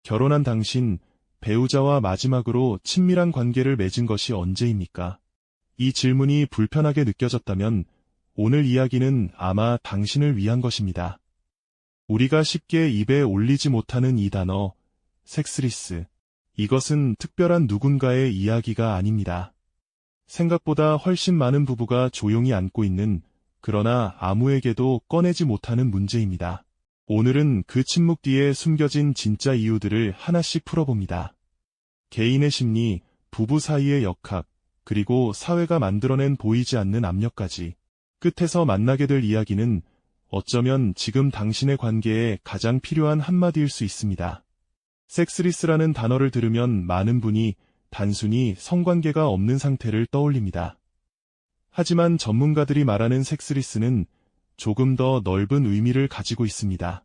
결혼한 당신, 배우자와 마지막으로 친밀한 관계를 맺은 것이 언제입니까? 이 질문이 불편하게 느껴졌다면 오늘 이야기는 아마 당신을 위한 것입니다. 우리가 쉽게 입에 올리지 못하는 이 단어, 섹스리스. 이것은 특별한 누군가의 이야기가 아닙니다. 생각보다 훨씬 많은 부부가 조용히 안고 있는, 그러나 아무에게도 꺼내지 못하는 문제입니다. 오늘은 그 침묵 뒤에 숨겨진 진짜 이유들을 하나씩 풀어봅니다. 개인의 심리, 부부 사이의 역학, 그리고 사회가 만들어낸 보이지 않는 압력까지. 끝에서 만나게 될 이야기는 어쩌면 지금 당신의 관계에 가장 필요한 한마디일 수 있습니다. 섹스리스라는 단어를 들으면 많은 분이 단순히 성관계가 없는 상태를 떠올립니다. 하지만 전문가들이 말하는 섹스리스는 조금 더 넓은 의미를 가지고 있습니다.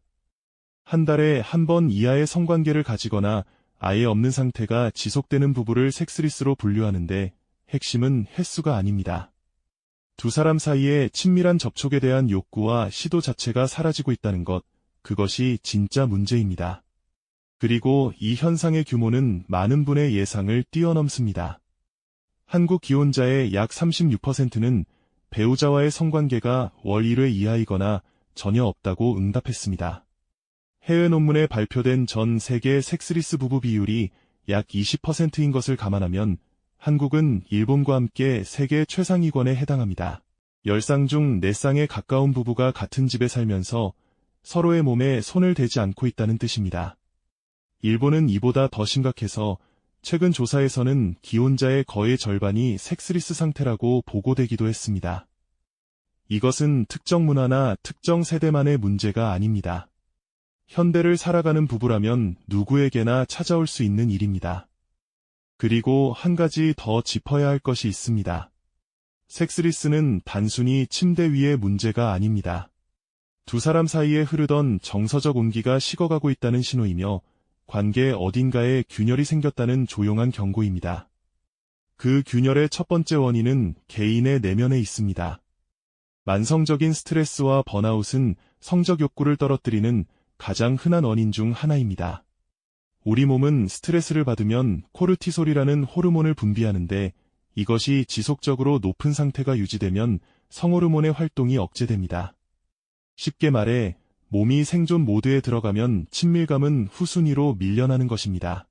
한 달에 한 번 이하의 성관계를 가지거나 아예 없는 상태가 지속되는 부부를 섹스리스로 분류하는데 핵심은 횟수가 아닙니다. 두 사람 사이의 친밀한 접촉에 대한 욕구와 시도 자체가 사라지고 있다는 것, 그것이 진짜 문제입니다. 그리고 이 현상의 규모는 많은 분의 예상을 뛰어넘습니다. 한국 기혼자의 약 36%는 배우자와의 성관계가 월 1회 이하이거나 전혀 없다고 응답했습니다. 해외 논문에 발표된 전 세계 섹스리스 부부 비율이 약 20%인 것을 감안하면 한국은 일본과 함께 세계 최상위권에 해당합니다. 10쌍 중 4쌍에 가까운 부부가 같은 집에 살면서 서로의 몸에 손을 대지 않고 있다는 뜻입니다. 일본은 이보다 더 심각해서 최근 조사에서는 기혼자의 거의 절반이 섹스리스 상태라고 보고되기도 했습니다. 이것은 특정 문화나 특정 세대만의 문제가 아닙니다. 현대를 살아가는 부부라면 누구에게나 찾아올 수 있는 일입니다. 그리고 한 가지 더 짚어야 할 것이 있습니다. 섹스리스는 단순히 침대 위의 문제가 아닙니다. 두 사람 사이에 흐르던 정서적 온기가 식어가고 있다는 신호이며 관계 어딘가에 균열이 생겼다는 조용한 경고입니다. 그 균열의 첫 번째 원인은 개인의 내면에 있습니다. 만성적인 스트레스와 번아웃은 성적 욕구를 떨어뜨리는 가장 흔한 원인 중 하나입니다. 우리 몸은 스트레스를 받으면 코르티솔이라는 호르몬을 분비하는데 이것이 지속적으로 높은 상태가 유지되면 성호르몬의 활동이 억제됩니다. 쉽게 말해 몸이 생존 모드에 들어가면 친밀감은 후순위로 밀려나는 것입니다.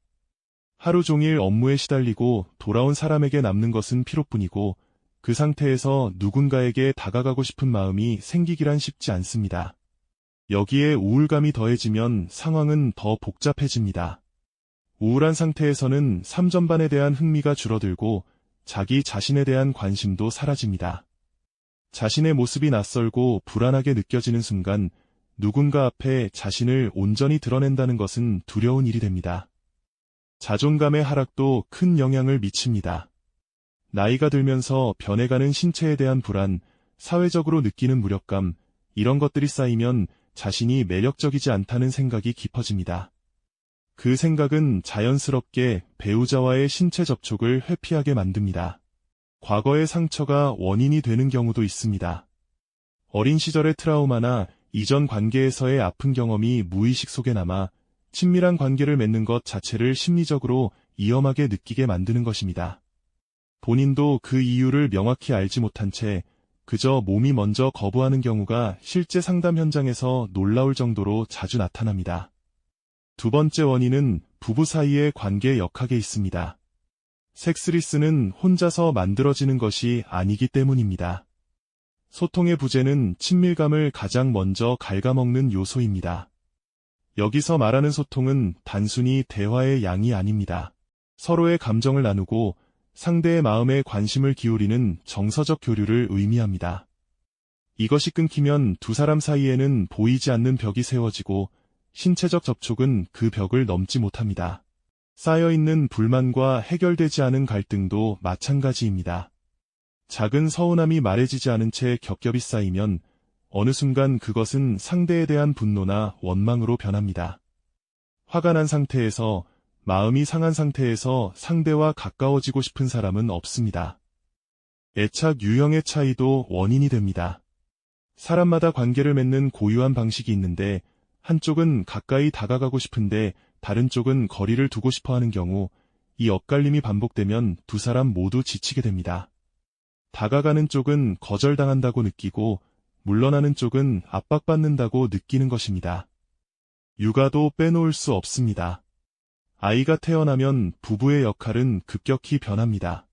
하루 종일 업무에 시달리고 돌아온 사람에게 남는 것은 피로뿐이고 그 상태에서 누군가에게 다가가고 싶은 마음이 생기기란 쉽지 않습니다. 여기에 우울감이 더해지면 상황은 더 복잡해집니다. 우울한 상태에서는 삼전반에 대한 흥미가 줄어들고 자기 자신에 대한 관심도 사라집니다. 자신의 모습이 낯설고 불안하게 느껴지는 순간 누군가 앞에 자신을 온전히 드러낸다는 것은 두려운 일이 됩니다. 자존감의 하락도 큰 영향을 미칩니다. 나이가 들면서 변해가는 신체에 대한 불안, 사회적으로 느끼는 무력감, 이런 것들이 쌓이면 자신이 매력적이지 않다는 생각이 깊어집니다. 그 생각은 자연스럽게 배우자와의 신체 접촉을 회피하게 만듭니다. 과거의 상처가 원인이 되는 경우도 있습니다. 어린 시절의 트라우마나 이전 관계에서의 아픈 경험이 무의식 속에 남아 친밀한 관계를 맺는 것 자체를 심리적으로 위험하게 느끼게 만드는 것입니다. 본인도 그 이유를 명확히 알지 못한 채 그저 몸이 먼저 거부하는 경우가 실제 상담 현장에서 놀라울 정도로 자주 나타납니다. 두 번째 원인은 부부 사이의 관계 역학에 있습니다. 섹스리스는 혼자서 만들어지는 것이 아니기 때문입니다. 소통의 부재는 친밀감을 가장 먼저 갉아먹는 요소입니다. 여기서 말하는 소통은 단순히 대화의 양이 아닙니다. 서로의 감정을 나누고 상대의 마음에 관심을 기울이는 정서적 교류를 의미합니다. 이것이 끊기면 두 사람 사이에는 보이지 않는 벽이 세워지고 신체적 접촉은 그 벽을 넘지 못합니다. 쌓여있는 불만과 해결되지 않은 갈등도 마찬가지입니다. 작은 서운함이 말해지지 않은 채 겹겹이 쌓이면 어느 순간 그것은 상대에 대한 분노나 원망으로 변합니다. 화가 난 상태에서, 마음이 상한 상태에서 상대와 가까워지고 싶은 사람은 없습니다. 애착 유형의 차이도 원인이 됩니다. 사람마다 관계를 맺는 고유한 방식이 있는데 한쪽은 가까이 다가가고 싶은데 다른 쪽은 거리를 두고 싶어 하는 경우 이 엇갈림이 반복되면 두 사람 모두 지치게 됩니다. 다가가는 쪽은 거절당한다고 느끼고 물러나는 쪽은 압박받는다고 느끼는 것입니다. 육아도 빼놓을 수 없습니다. 아이가 태어나면 부부의 역할은 급격히 변합니다.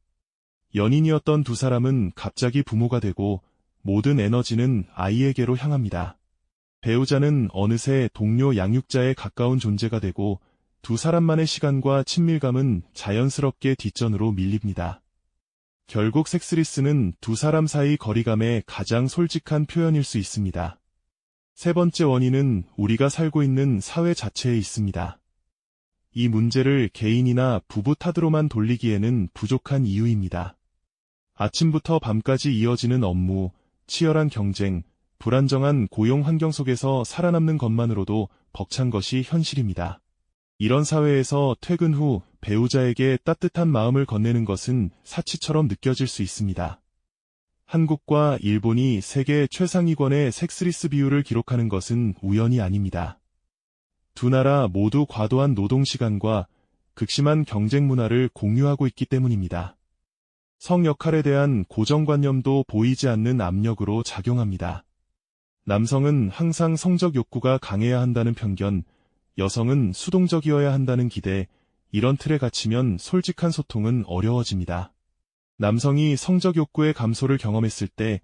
연인이었던 두 사람은 갑자기 부모가 되고 모든 에너지는 아이에게로 향합니다. 배우자는 어느새 동료 양육자에 가까운 존재가 되고 두 사람만의 시간과 친밀감은 자연스럽게 뒷전으로 밀립니다. 결국 섹스리스는 두 사람 사이 거리감의 가장 솔직한 표현일 수 있습니다. 세 번째 원인은 우리가 살고 있는 사회 자체에 있습니다. 이 문제를 개인이나 부부 탓으로만 돌리기에는 부족한 이유입니다. 아침부터 밤까지 이어지는 업무, 치열한 경쟁, 불안정한 고용 환경 속에서 살아남는 것만으로도 벅찬 것이 현실입니다. 이런 사회에서 퇴근 후 배우자에게 따뜻한 마음을 건네는 것은 사치처럼 느껴질 수 있습니다. 한국과 일본이 세계 최상위권의 섹스리스 비율을 기록하는 것은 우연이 아닙니다. 두 나라 모두 과도한 노동시간과 극심한 경쟁 문화를 공유하고 있기 때문입니다. 성 역할에 대한 고정관념도 보이지 않는 압력으로 작용합니다. 남성은 항상 성적 욕구가 강해야 한다는 편견, 여성은 수동적이어야 한다는 기대, 이런 틀에 갇히면 솔직한 소통은 어려워집니다. 남성이 성적 욕구의 감소를 경험했을 때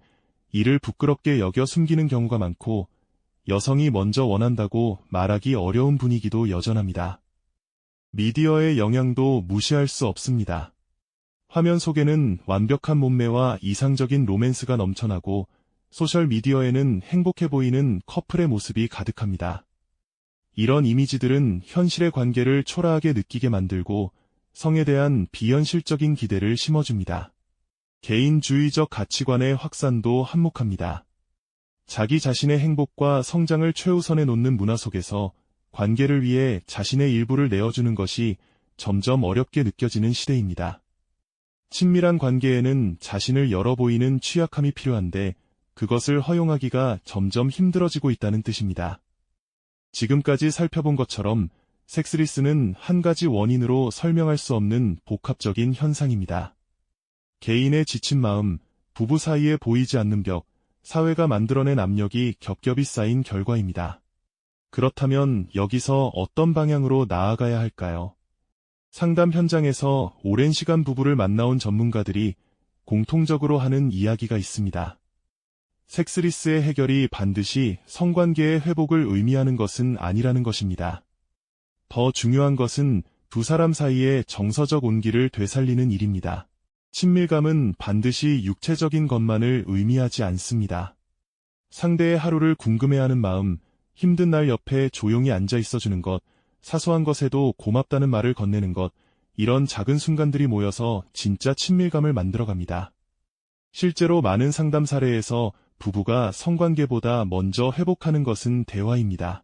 이를 부끄럽게 여겨 숨기는 경우가 많고 여성이 먼저 원한다고 말하기 어려운 분위기도 여전합니다. 미디어의 영향도 무시할 수 없습니다. 화면 속에는 완벽한 몸매와 이상적인 로맨스가 넘쳐나고 소셜미디어에는 행복해 보이는 커플의 모습이 가득합니다. 이런 이미지들은 현실의 관계를 초라하게 느끼게 만들고 성에 대한 비현실적인 기대를 심어줍니다. 개인주의적 가치관의 확산도 한몫합니다. 자기 자신의 행복과 성장을 최우선에 놓는 문화 속에서 관계를 위해 자신의 일부를 내어주는 것이 점점 어렵게 느껴지는 시대입니다. 친밀한 관계에는 자신을 열어 보이는 취약함이 필요한데 그것을 허용하기가 점점 힘들어지고 있다는 뜻입니다. 지금까지 살펴본 것처럼 섹스리스는 한 가지 원인으로 설명할 수 없는 복합적인 현상입니다. 개인의 지친 마음, 부부 사이에 보이지 않는 벽, 사회가 만들어낸 압력이 겹겹이 쌓인 결과입니다. 그렇다면 여기서 어떤 방향으로 나아가야 할까요? 상담 현장에서 오랜 시간 부부를 만나온 전문가들이 공통적으로 하는 이야기가 있습니다. 섹스리스의 해결이 반드시 성관계의 회복을 의미하는 것은 아니라는 것입니다. 더 중요한 것은 두 사람 사이의 정서적 온기를 되살리는 일입니다. 친밀감은 반드시 육체적인 것만을 의미하지 않습니다. 상대의 하루를 궁금해하는 마음, 힘든 날 옆에 조용히 앉아 있어주는 것, 사소한 것에도 고맙다는 말을 건네는 것, 이런 작은 순간들이 모여서 진짜 친밀감을 만들어갑니다. 실제로 많은 상담 사례에서 부부가 성관계보다 먼저 회복하는 것은 대화입니다.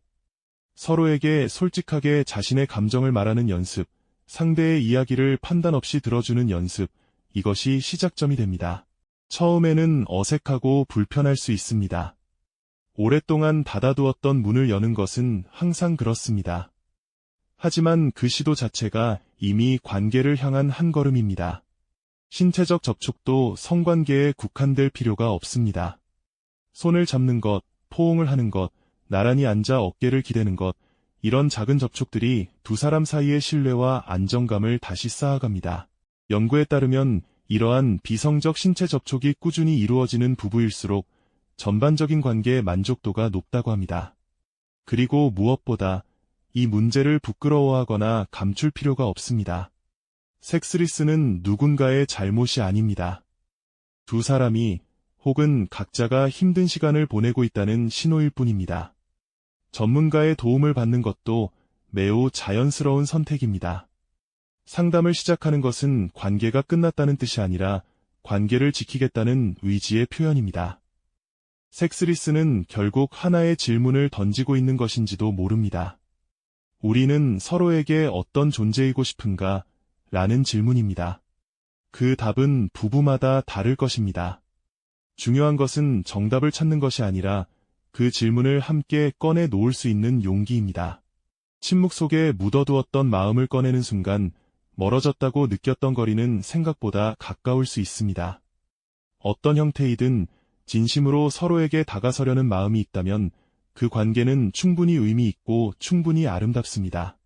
서로에게 솔직하게 자신의 감정을 말하는 연습, 상대의 이야기를 판단 없이 들어주는 연습, 이것이 시작점이 됩니다. 처음에는 어색하고 불편할 수 있습니다. 오랫동안 닫아두었던 문을 여는 것은 항상 그렇습니다. 하지만 그 시도 자체가 이미 관계를 향한 한 걸음입니다. 신체적 접촉도 성관계에 국한될 필요가 없습니다. 손을 잡는 것, 포옹을 하는 것, 나란히 앉아 어깨를 기대는 것, 이런 작은 접촉들이 두 사람 사이의 신뢰와 안정감을 다시 쌓아갑니다. 연구에 따르면 이러한 비성적 신체 접촉이 꾸준히 이루어지는 부부일수록 전반적인 관계의 만족도가 높다고 합니다. 그리고 무엇보다 이 문제를 부끄러워하거나 감출 필요가 없습니다. 섹스리스는 누군가의 잘못이 아닙니다. 두 사람이 혹은 각자가 힘든 시간을 보내고 있다는 신호일 뿐입니다. 전문가의 도움을 받는 것도 매우 자연스러운 선택입니다. 상담을 시작하는 것은 관계가 끝났다는 뜻이 아니라 관계를 지키겠다는 의지의 표현입니다. 섹스리스는 결국 하나의 질문을 던지고 있는 것인지도 모릅니다. 우리는 서로에게 어떤 존재이고 싶은가? 라는 질문입니다. 그 답은 부부마다 다를 것입니다. 중요한 것은 정답을 찾는 것이 아니라 그 질문을 함께 꺼내 놓을 수 있는 용기입니다. 침묵 속에 묻어두었던 마음을 꺼내는 순간 멀어졌다고 느꼈던 거리는 생각보다 가까울 수 있습니다. 어떤 형태이든 진심으로 서로에게 다가서려는 마음이 있다면 그 관계는 충분히 의미 있고 충분히 아름답습니다.